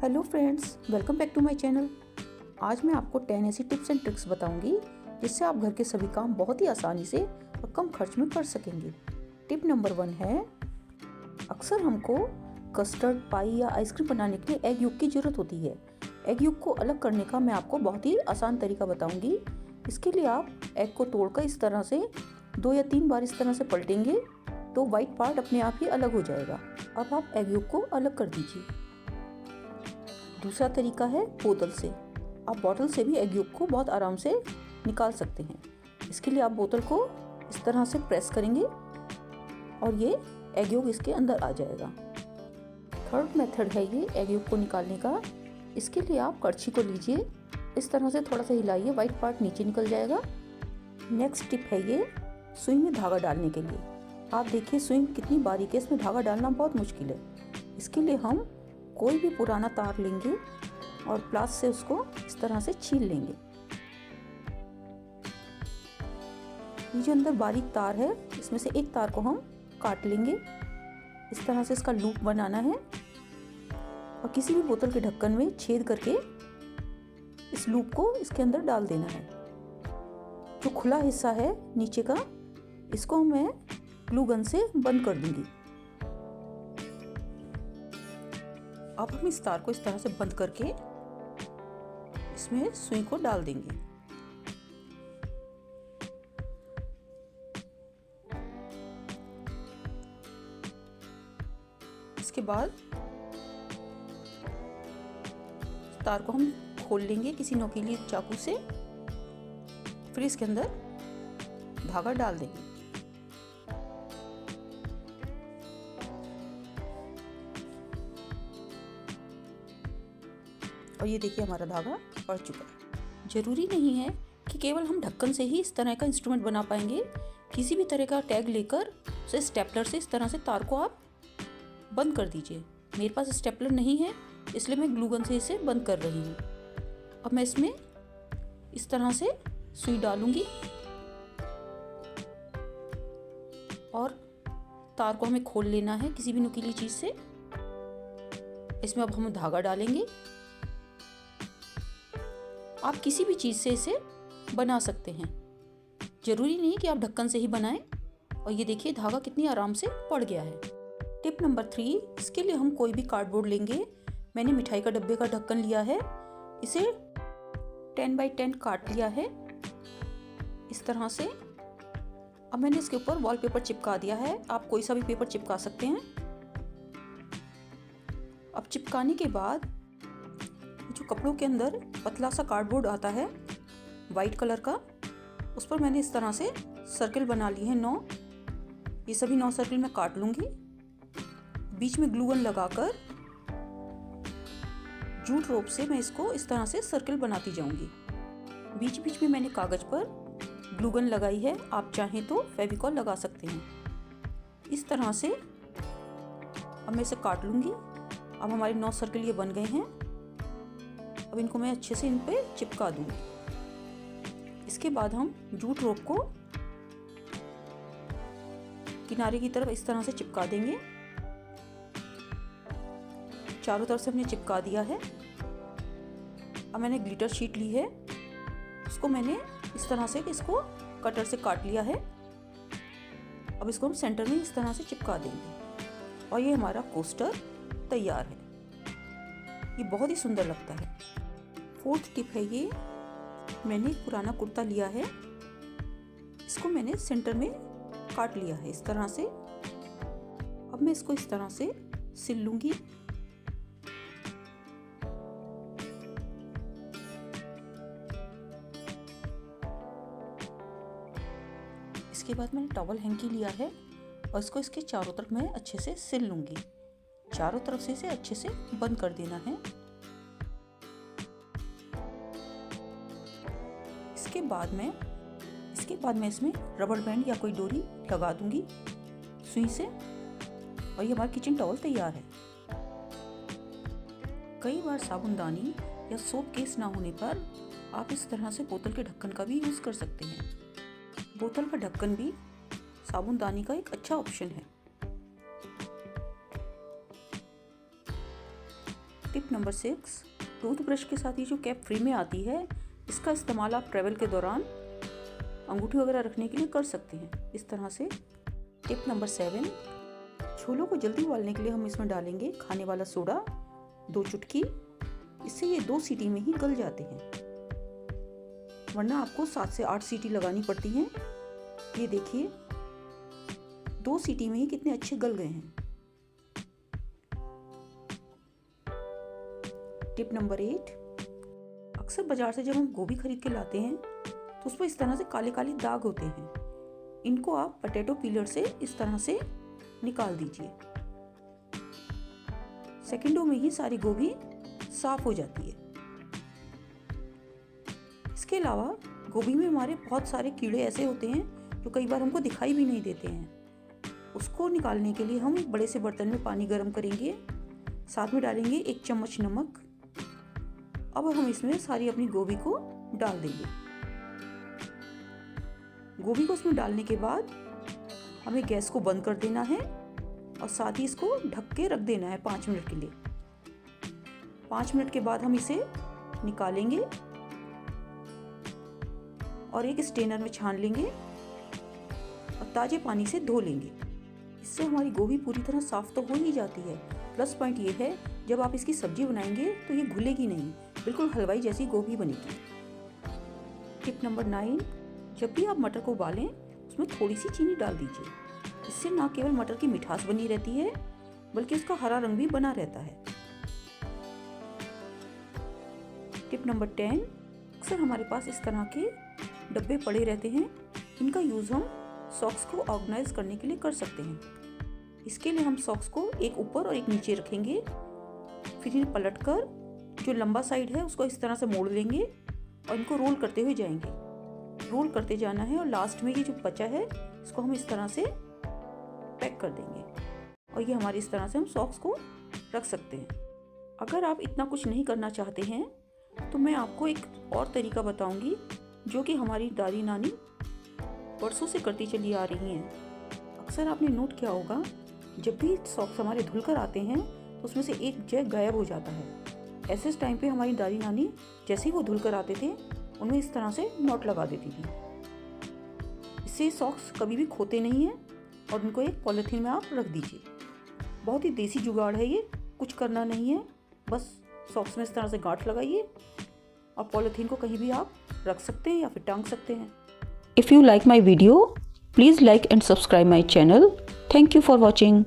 Hello friends, welcome back to my channel. आज मैं आपको 10 ऐसी टिप्स एंड ट्रिक्स बताऊंगी जिससे आप घर के सभी काम बहुत ही आसानी से और कम खर्च में कर सकेंगे। टिप नंबर 1 है, अक्सर हमको कस्टर्ड, पाई या आइसक्रीम बनाने के लिए एग योक की ज़रूरत होती है। एग योक को अलग करने का मैं आपको बहुत ही आसान तरीका बताऊंगी। इसके लिए आप एग को तोड़कर इस तरह से 2 या 3 बार इस तरह से पलटेंगे तो वाइट पार्ट अपने आप ही अलग हो जाएगा। अब आप एग योक को अलग कर दीजिए। दूसरा तरीका है बोतल से। आप बोतल से भी एग योक को बहुत आराम से निकाल सकते हैं। इसके लिए आप बोतल को इस तरह से प्रेस करेंगे और ये एग योक इसके अंदर आ जाएगा। थर्ड मेथड है ये एग योक को निकालने का। इसके लिए आप कड़छी को लीजिए, इस तरह से थोड़ा सा हिलाइए, वाइट पार्ट नीचे निकल जाएगा। नेक्स्ट टिप है ये सुई में धागा डालने के लिए। आप देखिए सुई कितनी बारीक है, इसमें धागा डालना बहुत मुश्किल है। इसके लिए हम कोई भी पुराना तार लेंगे और प्लास से उसको इस तरह से छील लेंगे। ये जो अंदर बारीक तार है, इसमें से एक तार को हम काट लेंगे। इस तरह से इसका लूप बनाना है और किसी भी बोतल के ढक्कन में छेद करके इस लूप को इसके अंदर डाल देना है। जो खुला हिस्सा है नीचे का, इसको मैं ग्लू गन से बंद कर दूंगी। अब हम इस तार को इस तरह से बंद करके इसमें सुई को डाल देंगे। इसके बाद तार को हम खोल लेंगे किसी नोकीली चाकू से, फिर इसके अंदर धागा डाल देंगे। और ये देखिए हमारा धागा पड़ चुका है। जरूरी नहीं है कि केवल हम ढक्कन से ही इस तरह का इंस्ट्रूमेंट बना पाएंगे। किसी भी तरह का टैग लेकर उसे स्टेपलर से इस तरह से तार को आप बंद कर दीजिए। मेरे पास स्टेपलर नहीं है, इसलिए मैं ग्लू गन से इसे बंद कर रही हूँ। अब मैं इसमें इस तरह से सुई डालूंगी और तार को हमें खोल लेना है किसी भी नुकीली चीज से। इसमें अब हम धागा डालेंगे। आप किसी भी चीज़ से इसे बना सकते हैं, जरूरी नहीं कि आप ढक्कन से ही बनाएं। और ये देखिए धागा कितनी आराम से पड़ गया है। टिप नंबर 3, इसके लिए हम कोई भी कार्डबोर्ड लेंगे। मैंने मिठाई का डब्बे का ढक्कन लिया है, इसे 10 बाई 10 काट लिया है इस तरह से। अब मैंने इसके ऊपर वॉलपेपर चिपका दिया है। आप कोई सा भी पेपर चिपका सकते हैं। अब चिपकाने के बाद जो कपड़ों के अंदर पतला सा कार्डबोर्ड आता है वाइट कलर का, उस पर मैंने इस तरह से सर्किल बना ली है 9। ये सभी 9 सर्किल मैं काट लूंगी। बीच में ग्लू गन लगाकर जूट रोप से मैं इसको इस तरह से सर्किल बनाती जाऊंगी। बीच बीच में मैंने कागज पर ग्लू गन लगाई है, आप चाहें तो फेविकॉल लगा सकते हैं। इस तरह से अब मैं इसे काट लूंगी। अब हमारे 9 सर्किल ये बन गए हैं। अब इनको मैं अच्छे से इन पे चिपका दूंगी। इसके बाद हम जूट रोप को किनारे की तरफ इस तरह से चिपका देंगे। चारों तरफ से हमने चिपका दिया है। अब मैंने ग्लिटर शीट ली है, उसको मैंने इस तरह से इसको कटर से काट लिया है। अब इसको हम सेंटर में इस तरह से चिपका देंगे और ये हमारा कोस्टर तैयार है। ये बहुत ही सुंदर लगता है। 4th टिप है ये, मैंने एक पुराना कुर्ता लिया है, इसको मैंने सेंटर में काट लिया है इस तरह से। अब मैं इसको इस तरह से सिल लूंगी। इसके बाद मैंने टॉवल हैंकी लिया है और इसको इसके चारों तरफ मैं अच्छे से सिल लूंगी। चारों तरफ से इसे अच्छे से बंद कर देना है। इसके बाद मैं इसमें रबर बैंड या कोई डोरी लगा दूंगी सुई से और ये हमारा किचन टॉवल तैयार है। कई बार साबुनदानी या सोप केस ना होने पर आप इस तरह से बोतल के ढक्कन का भी यूज कर सकते हैं। बोतल का ढक्कन भी साबुनदानी का एक अच्छा ऑप्शन है। टिप नंबर 6, टूथब्रश के साथ ये जो कैप फ्री में आती है, इसका इस्तेमाल आप ट्रैवल के दौरान अंगूठी वगैरह रखने के लिए कर सकते हैं इस तरह से। टिप नंबर 7, छोलों को जल्दी उबालने के लिए हम इसमें डालेंगे खाने वाला सोडा 2 चुटकी। इससे ये 2 सीटी में ही गल जाते हैं, वरना आपको 7 से 8 सीटी लगानी पड़ती हैं। ये देखिए 2 सीटी में ही कितने अच्छे गल गए हैं। टिप नंबर 8, अक्सर बाजार से जब हम गोभी खरीद के लाते हैं तो उस पर इस तरह से काले काले दाग होते हैं। इनको आप पोटैटो पीलर से इस तरह से निकाल दीजिए। सेकंडों में ही सारी गोभी साफ हो जाती है। इसके अलावा गोभी में हमारे बहुत सारे कीड़े ऐसे होते हैं जो कई बार हमको दिखाई भी नहीं देते हैं। उसको निकालने के लिए हम एक बड़े से बर्तन में पानी गर्म करेंगे, साथ में डालेंगे 1 चम्मच नमक। अब हम इसमें सारी अपनी गोभी को डाल देंगे। गोभी को उसमें डालने के बाद हमें गैस को बंद कर देना है और साथ ही इसको ढक के रख देना है 5 मिनट के लिए। 5 मिनट के बाद हम इसे निकालेंगे और एक स्ट्रेनर में छान लेंगे और ताजे पानी से धो लेंगे। इससे हमारी गोभी पूरी तरह साफ तो हो ही जाती है। प्लस पॉइंट ये है, जब आप इसकी सब्जी बनाएंगे तो ये घुलेगी नहीं, बिल्कुल हलवाई जैसी गोभी बनेगी। टिप नंबर 9, जब भी आप मटर को उबालें उसमें थोड़ी सी चीनी डाल दीजिए। इससे ना केवल मटर की मिठास बनी रहती है बल्कि उसका हरा रंग भी बना रहता है। टिप नंबर 10, अक्सर हमारे पास इस तरह के डब्बे पड़े रहते हैं। इनका यूज़ हम सॉक्स को ऑर्गेनाइज करने के लिए कर सकते हैं। इसके लिए हम सॉक्स को एक ऊपर और एक नीचे रखेंगे, फिर इन्हें पलटकर जो लंबा साइड है उसको इस तरह से मोड़ लेंगे और इनको रोल करते हुए जाएंगे। रोल करते जाना है और लास्ट में ये जो बचा है इसको हम इस तरह से पैक कर देंगे और ये हमारी इस तरह से हम सॉक्स को रख सकते हैं। अगर आप इतना कुछ नहीं करना चाहते हैं तो मैं आपको एक और तरीका बताऊंगी जो कि हमारी दादी नानी वर्षों से करती चली आ रही हैं। अक्सर आपने नोट किया होगा, जब भी सॉक्स हमारे धुलकर आते हैं तो उसमें से एक जग गायब हो जाता है। ऐसे टाइम पे हमारी दादी नानी जैसे ही वो धुलकर आते थे उनमें इस तरह से नॉट लगा देती थी। इससे सॉक्स कभी भी खोते नहीं हैं और उनको एक पॉलीथीन में आप रख दीजिए। बहुत ही देसी जुगाड़ है ये, कुछ करना नहीं है, बस सॉक्स में इस तरह से गांठ लगाइए और पॉलीथीन को कहीं भी आप रख सकते हैं या फिर टांग सकते हैं। If you like my video, please like and subscribe my channel. Thank you for watching.